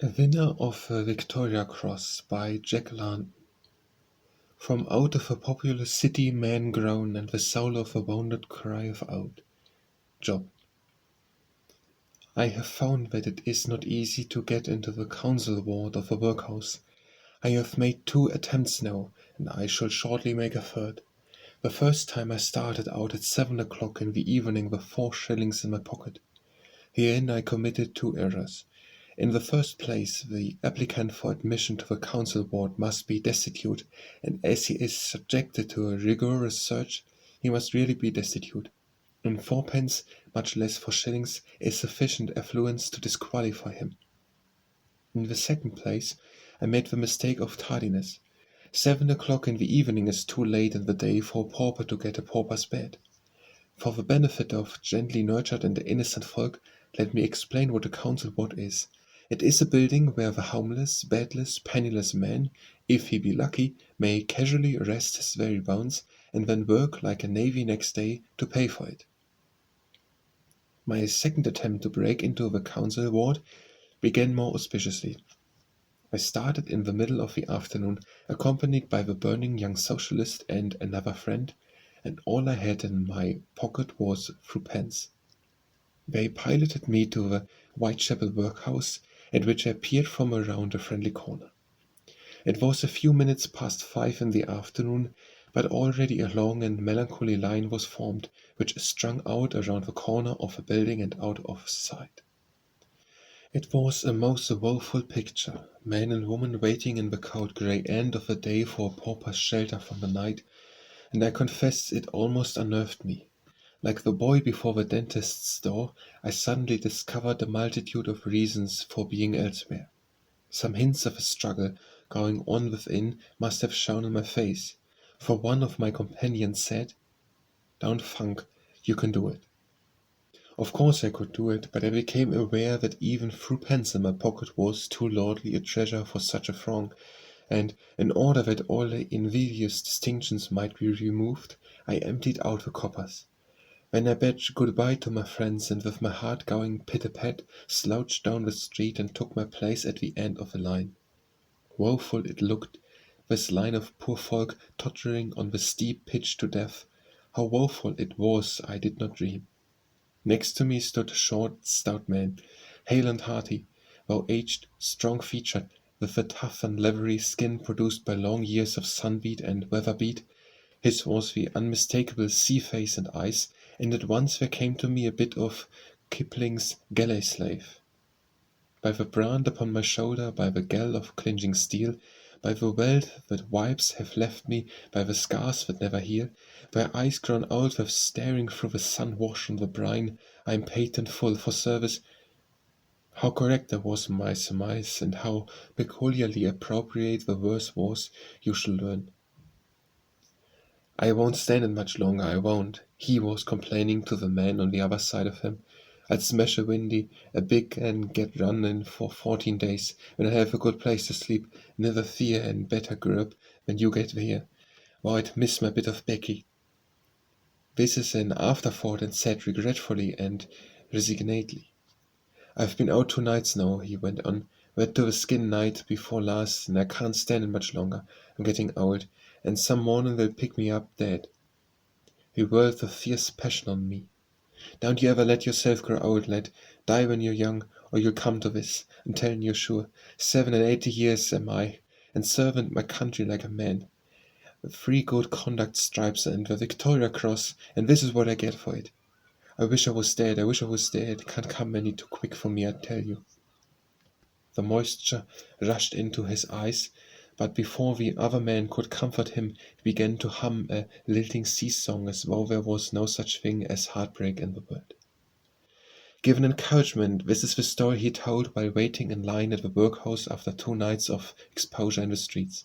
A winner of a Victoria Cross by Jack London. From out of a populous city men groan, and the soul of a wounded crieth out. Job. I have found that it is not easy to get into the council ward of a workhouse. I have made 2 attempts now, and I shall shortly make a third. The first time I started out at 7 o'clock in the evening with 4 shillings in my pocket. Herein I committed 2 errors. In the first place, the applicant for admission to the council ward must be destitute, and as he is subjected to a rigorous search, he must really be destitute. And 4 pence, much less 4 shillings, is sufficient affluence to disqualify him. In the second place, I made the mistake of tardiness. 7 o'clock in the evening is too late in the day for a pauper to get a pauper's bed. For the benefit of gently nurtured and innocent folk, let me explain what a council ward is. It is a building where the homeless, bedless, penniless man, if he be lucky, may casually rest his very bones, and then work like a navy next day to pay for it. My second attempt to break into the council ward began more auspiciously. I started in the middle of the afternoon, accompanied by the burning young socialist and another friend, and all I had in my pocket was 3 pence. They piloted me to the Whitechapel workhouse, at which I peered from around a friendly corner. It was a few minutes past 5 in the afternoon, but already a long and melancholy line was formed, which strung out around the corner of a building and out of sight. It was a most woeful picture, man and woman waiting in the cold grey end of the day for a pauper's shelter from the night, and I confess it almost unnerved me. Like the boy before the dentist's door, I suddenly discovered a multitude of reasons for being elsewhere. Some hints of a struggle going on within must have shown in my face, for one of my companions said, "Don't funk, you can do it." Of course I could do it, but I became aware that even 3 pence in my pocket was too lordly a treasure for such a throng, and, in order that all the invidious distinctions might be removed, I emptied out the coppers. Then I bade good-bye to my friends, and with my heart going pit-a-pat, slouched down the street and took my place at the end of the line. Woeful it looked, this line of poor folk tottering on the steep pitch to death. How woeful it was I did not dream. Next to me stood a short, stout man, hale and hearty, though aged, strong-featured, with the tough and leathery skin produced by long years of sun-beat and weather-beat. His was the unmistakable sea-face and eyes, and at once there came to me a bit of Kipling's galley slave. By the brand upon my shoulder, by the gall of clinching steel, by the welt that wipes have left me, by the scars that never heal, by eyes grown old with staring through the sun-wash on the brine, I am patent full for service. How correct was my surmise, and how peculiarly appropriate the verse was, you shall learn. "I won't stand it much longer, I won't," he was complaining to the man on the other side of him. "I'll smash a windy, a big and get run in for 14 days, when I have a good place to sleep, never fear and better grub when you get here. Why, I'd miss my bit of Becky." This is an afterthought and said regretfully and resignedly. "I've been out 2 nights now," he went on, "wet to the skin night before last, and I can't stand it much longer. I'm getting old, and some morning they'll pick me up dead." He whirled with fierce passion on me. "Don't you ever let yourself grow old, lad. Die when you're young, or you'll come to this. I'm telling you sure. 87 years am I, and servant my country like a man. 3 good conduct stripes and the Victoria Cross, and this is what I get for it. I wish I was dead, I wish I was dead. Can't come any too quick for me, I tell you." The moisture rushed into his eyes, but before the other man could comfort him, he began to hum a lilting sea-song as though there was no such thing as heartbreak in the world. Given encouragement, this is the story he told while waiting in line at the workhouse after 2 nights of exposure in the streets.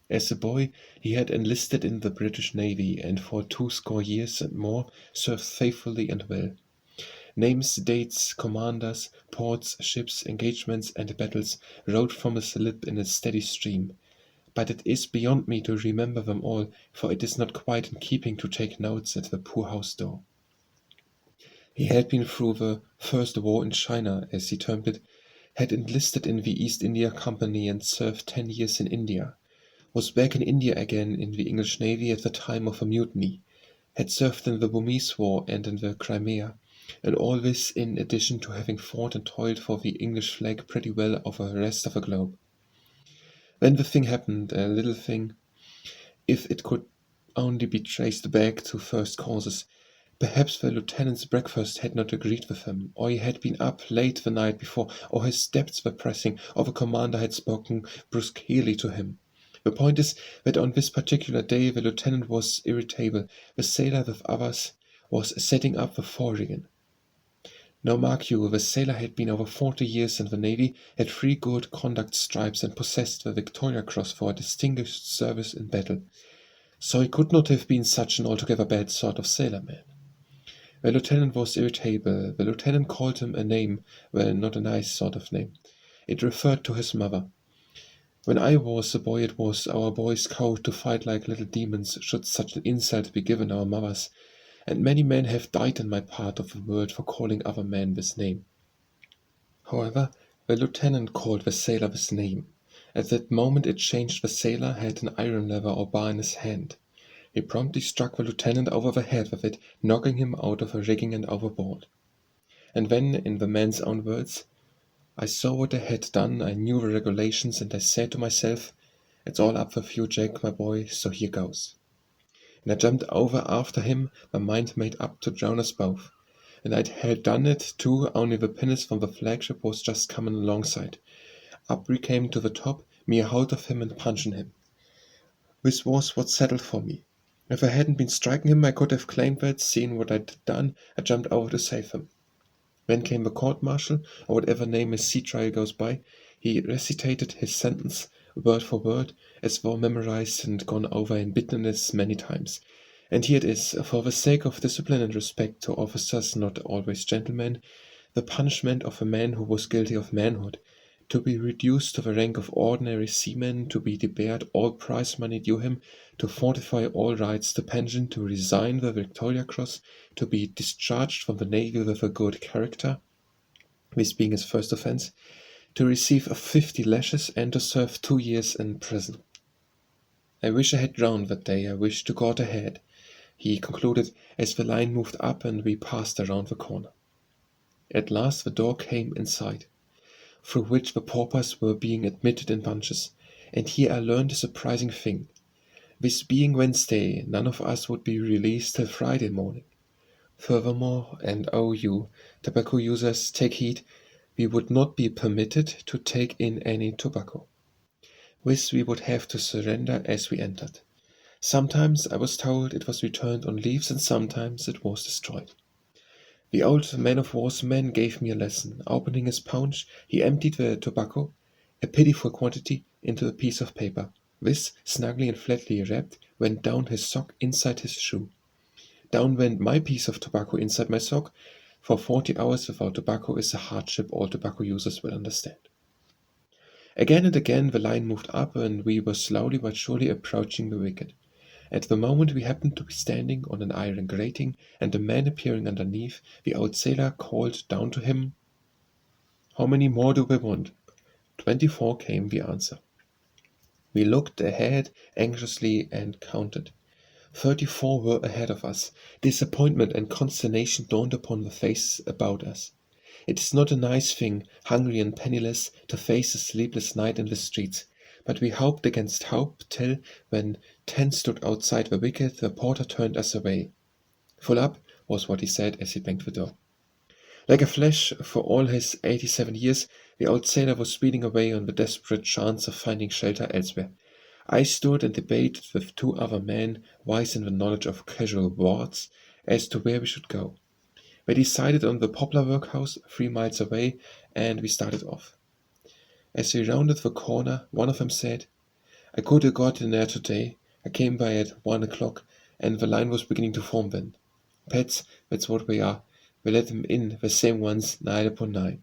As a boy, he had enlisted in the British Navy, and for 20 years and more served faithfully and well. Names, dates, commanders, ports, ships, engagements, and battles wrote from his lip in a steady stream. But it is beyond me to remember them all, for it is not quite in keeping to take notes at the poorhouse door. He had been through the First War in China, as he termed it. had enlisted in the East India Company and served 10 years in India, was back in India again in the English Navy at the time of a mutiny, had served in the Burmese War and in the Crimea, and all this in addition to having fought and toiled for the English flag pretty well over the rest of the globe. Then the thing happened, a little thing, if it could only be traced back to first causes. Perhaps the lieutenant's breakfast had not agreed with him, or he had been up late the night before, or his debts were pressing, or the commander had spoken brusquely to him. The point is that on this particular day the lieutenant was irritable. The sailor with others was setting up the forerigging. Now mark you, the sailor had been over 40 years in the Navy, had 3 good conduct stripes, and possessed the Victoria Cross for a distinguished service in battle. So he could not have been such an altogether bad sort of sailor man. The lieutenant was irritable. The lieutenant called him a name, well, not a nice sort of name. It referred to his mother. When I was a boy, it was our boys' code to fight like little demons should such an insult be given our mothers, and many men have died in my part of the world for calling other men this name. However, the lieutenant called the sailor this name. At that moment it changed. The sailor had an iron lever or bar in his hand. He promptly struck the lieutenant over the head with it, knocking him out of the rigging and overboard. And when, in the man's own words, I saw what they had done, I knew the regulations, and I said to myself, "It's all up with you, Jack, my boy, so here goes." And I jumped over after him, my mind made up to drown us both. And I had done it too, only the pinnace from the flagship was just coming alongside. Up we came to the top, me a hold of him and punching him. This was what settled for me. If I hadn't been striking him, I could have claimed that, seeing what I'd done, I jumped over to save him. Then came the court-martial, or whatever name his sea trial goes by. He recitated his sentence, word for word, as though memorized and gone over in bitterness many times. And here it is, for the sake of discipline and respect to officers not always gentlemen, the punishment of a man who was guilty of manhood, to be reduced to the rank of ordinary seaman, to be debarred all prize money due him, to forfeit all rights to pension, to resign the Victoria Cross, to be discharged from the Navy with a good character, this being his first offence, to receive 50 lashes, and to serve 2 years in prison. I wish I had drowned that day. I wish to God I had, he concluded as the line moved up and we passed around the corner. At last the door came in sight, through which the paupers were being admitted in bunches, and here I learned a surprising thing. This being Wednesday, none of us would be released till Friday morning. Furthermore, and oh you, tobacco users, take heed, we would not be permitted to take in any tobacco. This we would have to surrender as we entered. Sometimes, I was told, it was returned on leaves, and sometimes it was destroyed. The old man-of-war's man gave me a lesson. Opening his pouch, he emptied the tobacco, a pitiful quantity, into a piece of paper. This, snugly and flatly wrapped, went down his sock inside his shoe. Down went my piece of tobacco inside my sock. For 40 hours without tobacco is a hardship all tobacco users will understand. Again and again the line moved up, and we were slowly but surely approaching the wicket. At the moment we happened to be standing on an iron grating, and a man appearing underneath, the old sailor called down to him, "How many more do we want?" 24 came the answer. We looked ahead anxiously and counted. 34 were ahead of us. Disappointment and consternation dawned upon the faces about us. It is not a nice thing, hungry and penniless, to face a sleepless night in the streets, but we hoped against hope till, when 10 stood outside the wicket, the porter turned us away. "Full up," was what he said as he banged the door. Like a flash, for all his 87 years, the old sailor was speeding away on the desperate chance of finding shelter elsewhere. I stood and debated with 2 other men, wise in the knowledge of casual wards, as to where we should go. We decided on the Poplar Workhouse, 3 miles away, and we started off. As we rounded the corner, one of them said, "I could have got in there today. I came by at 1 o'clock, and the line was beginning to form then. Pets, that's what we are. We let them in, the same ones, night upon night."